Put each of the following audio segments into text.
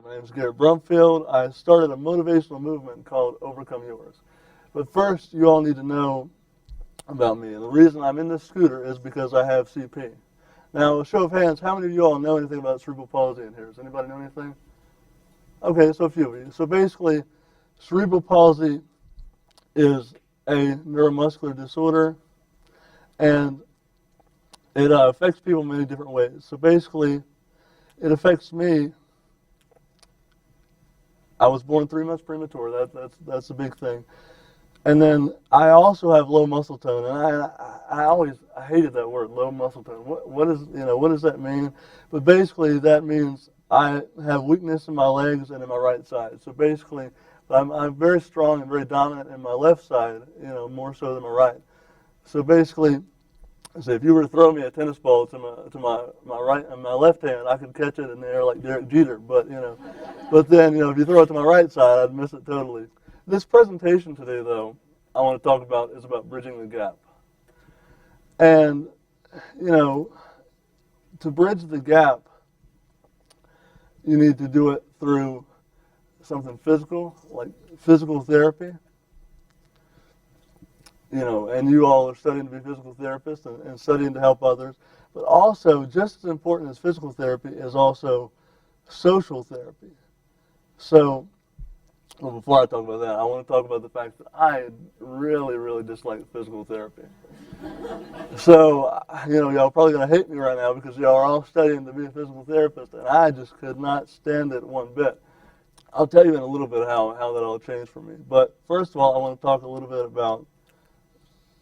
My name is Garrett Brumfield. I started a motivational movement called Overcome Yours. But first, you all need to know about me. And the reason I'm in this scooter is because I have CP. Now, a show of hands, how many of you all know anything about cerebral palsy in here? Does anybody know anything? Okay, so a few of you. So basically, cerebral palsy is a neuromuscular disorder, and it affects people in many different ways. So basically, it affects me. I was born 3 months premature. That's a big thing. And then I also have low muscle tone, and I hated that word, low muscle tone. What does that mean? But basically, that means I have weakness in my legs and in my right side. So basically, I'm very strong and very dominant in my left side, more so than my right. So basically, so if you were to throw me a tennis ball to my right and my left hand, I could catch it in the air like Derek Jeter. But then if you throw it to my right side, I'd miss it totally. This presentation today, though, I want to talk about is about bridging the gap. And to bridge the gap, you need to do it through something physical, like physical therapy. And you all are studying to be physical therapists and studying to help others. But also, just as important as physical therapy is also social therapy. So, well, before I talk about that, I want to talk about the fact that I really, really dislike physical therapy. So, y'all are probably going to hate me right now because y'all are all studying to be a physical therapist, and I just could not stand it one bit. I'll tell you in a little bit how that all changed for me. But first of all, I want to talk a little bit about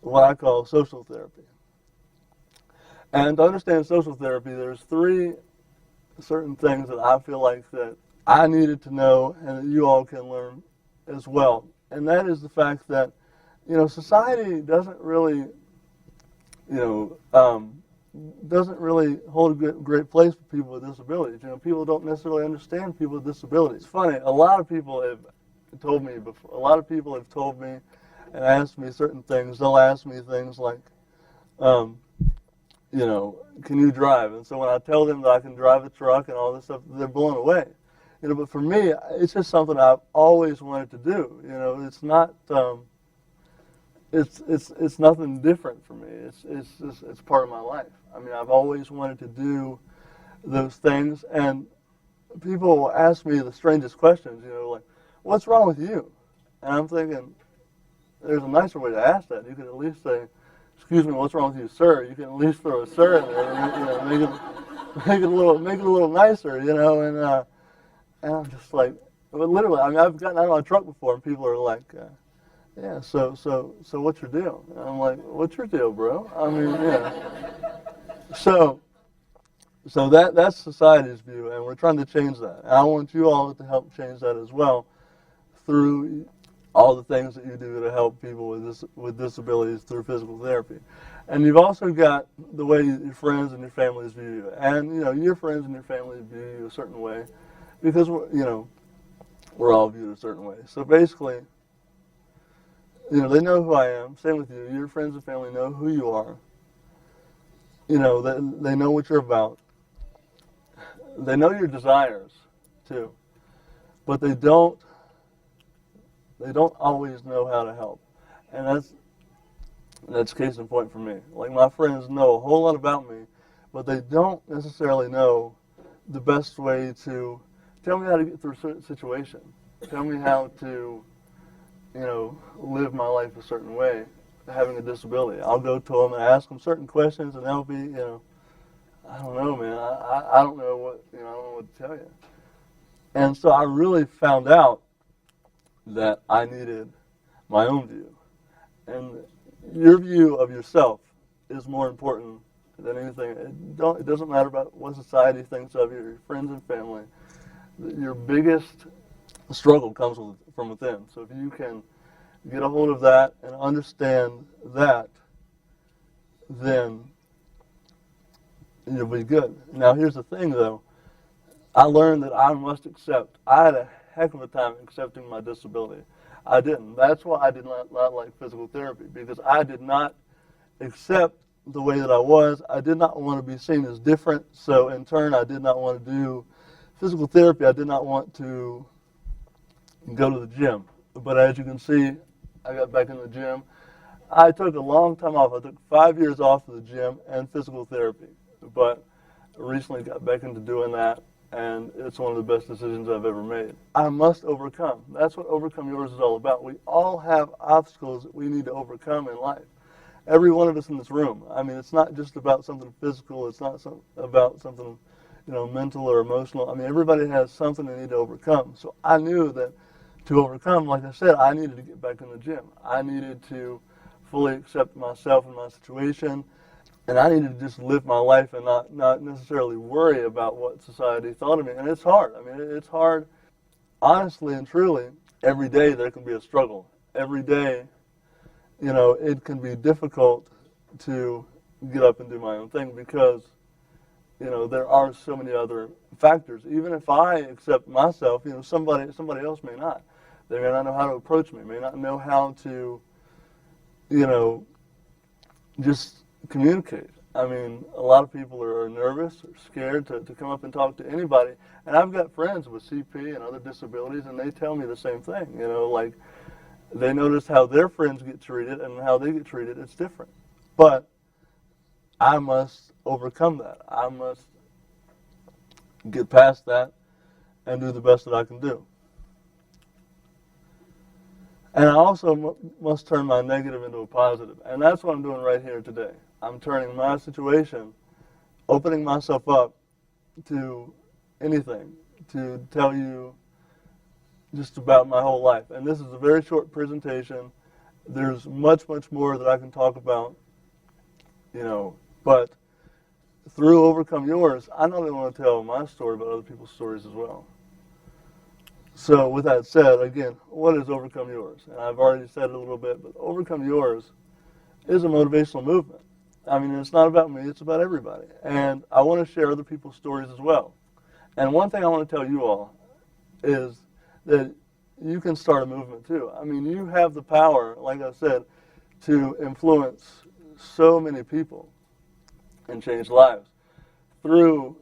what I call social therapy. And to understand social therapy, there's 3 certain things that I feel like that I needed to know and that you all can learn as well. And that is the fact that, society doesn't really, doesn't really hold a great place for people with disabilities. People don't necessarily understand people with disabilities. It's funny, a lot of people have told me before, and asked me certain things. They'll ask me things like, can you drive? And so when I tell them that I can drive a truck and all this stuff, they're blown away. But for me, it's just something I've always wanted to do. It's not, it's nothing different for me. It's part of my life. I mean, I've always wanted to do those things, and people will ask me the strangest questions. Like, what's wrong with you? And I'm thinking, there's a nicer way to ask that. You could at least say, "Excuse me, what's wrong with you, sir?" You can at least throw a "sir" in there, and, make it a little nicer, And I'm just like, but literally, I mean, I've gotten out of my truck before, and people are like, "Yeah, so what's your deal?" And I'm like, "What's your deal, bro?" I mean, So that's society's view, and we're trying to change that. And I want you all to help change that as well through all the things that you do to help people with disabilities through physical therapy. And you've also got the way your friends and your families view you. And, your friends and your family view you a certain way because, we're all viewed a certain way. So basically, they know who I am. Same with you. Your friends and family know who you are. They know what you're about. They know your desires, too. But they don't always know how to help. And that's case in point for me. Like, my friends know a whole lot about me, but they don't necessarily know the best way to tell me how to get through a certain situation. Tell me how to, live my life a certain way, having a disability. I'll go to them and ask them certain questions, and they'll be, I don't know, man. I don't know what, I don't know what to tell you. And so I really found out that I needed my own view. And your view of yourself is more important than anything. It doesn't matter about what society thinks of you, your friends and family. Your biggest struggle comes from within. So if you can get a hold of that and understand that, then you'll be good. Now here's the thing, though. I learned that I must accept. I had a heck of a time accepting my disability. I didn't. That's why I did not like physical therapy, because I did not accept the way that I was. I did not want to be seen as different, so in turn I did not want to do physical therapy, I did not want to go to the gym. But as you can see, I got back in the gym. I took a long time off. I took 5 years off of the gym and physical therapy. But I recently got back into doing that, and it's one of the best decisions I've ever made. I must overcome. That's what Overcome Yours is all about. We all have obstacles that we need to overcome in life. Every one of us in this room. I mean, it's not just about something physical. It's not about something, mental or emotional. I mean, everybody has something they need to overcome. So I knew that to overcome, like I said, I needed to get back in the gym. I needed to fully accept myself and my situation, and I needed to just live my life and not necessarily worry about what society thought of me. And it's hard. I mean, it's hard, honestly and truly. Every day there can be a struggle. Every day, it can be difficult to get up and do my own thing because, there are so many other factors. Even if I accept myself, somebody else may not. They may not know how to approach me, may not know how to, just communicate. I mean, a lot of people are nervous or scared to come up and talk to anybody. And I've got friends with CP and other disabilities, and they tell me the same thing. Like they notice how their friends get treated and how they get treated. It's different. But I must overcome that. I must get past that and do the best that I can do. And I also must turn my negative into a positive. And that's what I'm doing right here today. I'm turning my situation, opening myself up to anything, to tell you just about my whole life. And this is a very short presentation. There's much, much more that I can talk about, but through Overcome Yours, I not only want to tell my story, but other people's stories as well. So with that said, again, what is Overcome Yours? And I've already said it a little bit, but Overcome Yours is a motivational movement. I mean, it's not about me, it's about everybody. And I want to share other people's stories as well. And one thing I want to tell you all is that you can start a movement too. I mean, you have the power, like I said, to influence so many people and change lives through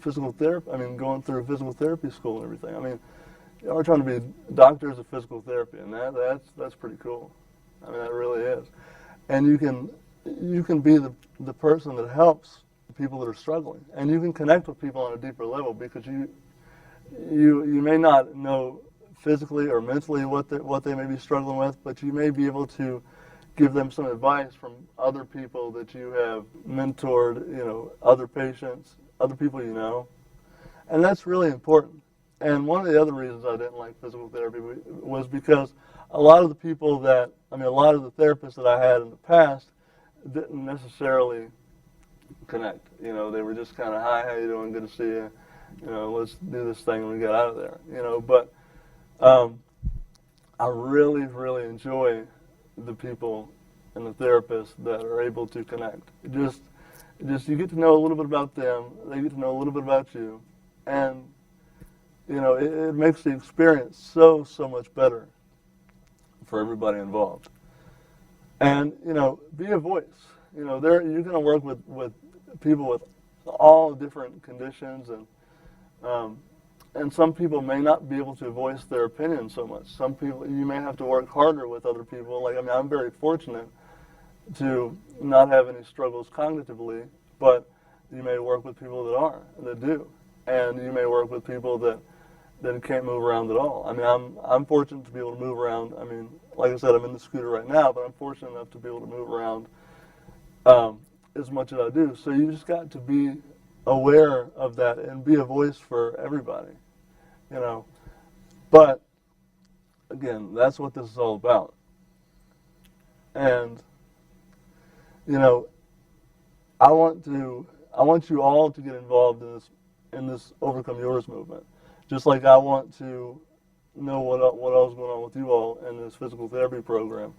physical therapy. I mean, going through physical therapy school and everything. I mean, we're trying to be doctors of physical therapy, and that's pretty cool. I mean, that really is. And you can be the person that helps people that are struggling, and you can connect with people on a deeper level because you may not know physically or mentally what they may be struggling with, but you may be able to give them some advice from other people that you have mentored, other patients, other people you know. And that's really important. And one of the other reasons I didn't like physical therapy was because a lot of the therapists that I had in the past didn't necessarily connect. They were just kind of, hi, how you doing? Good to see you. Let's do this thing and we get out of there. But I really, really enjoy the people and the therapists that are able to connect. Just you get to know a little bit about them, they get to know a little bit about you, and it makes the experience so much better for everybody involved. And be a voice. You're going to work with people with all different conditions, and some people may not be able to voice their opinion so much. Some people, you may have to work harder with other people. I'm very fortunate to not have any struggles cognitively, but you may work with people that do. And you may work with people that can't move around at all. I mean, I'm fortunate to be able to move around. I mean, like I said, I'm in the scooter right now, but I'm fortunate enough to be able to move around as much as I do. So you just got to be aware of that and be a voice for everybody, But again, that's what this is all about. And I want you all to get involved in this Overcome Yours movement, just like I want to know what else is going on with you all in this physical therapy program.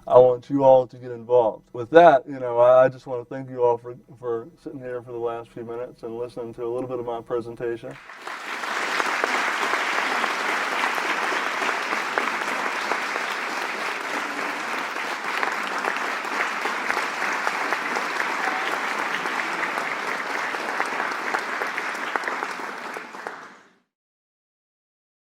I want you all to get involved. With that, I just want to thank you all for sitting here for the last few minutes and listening to a little bit of my presentation.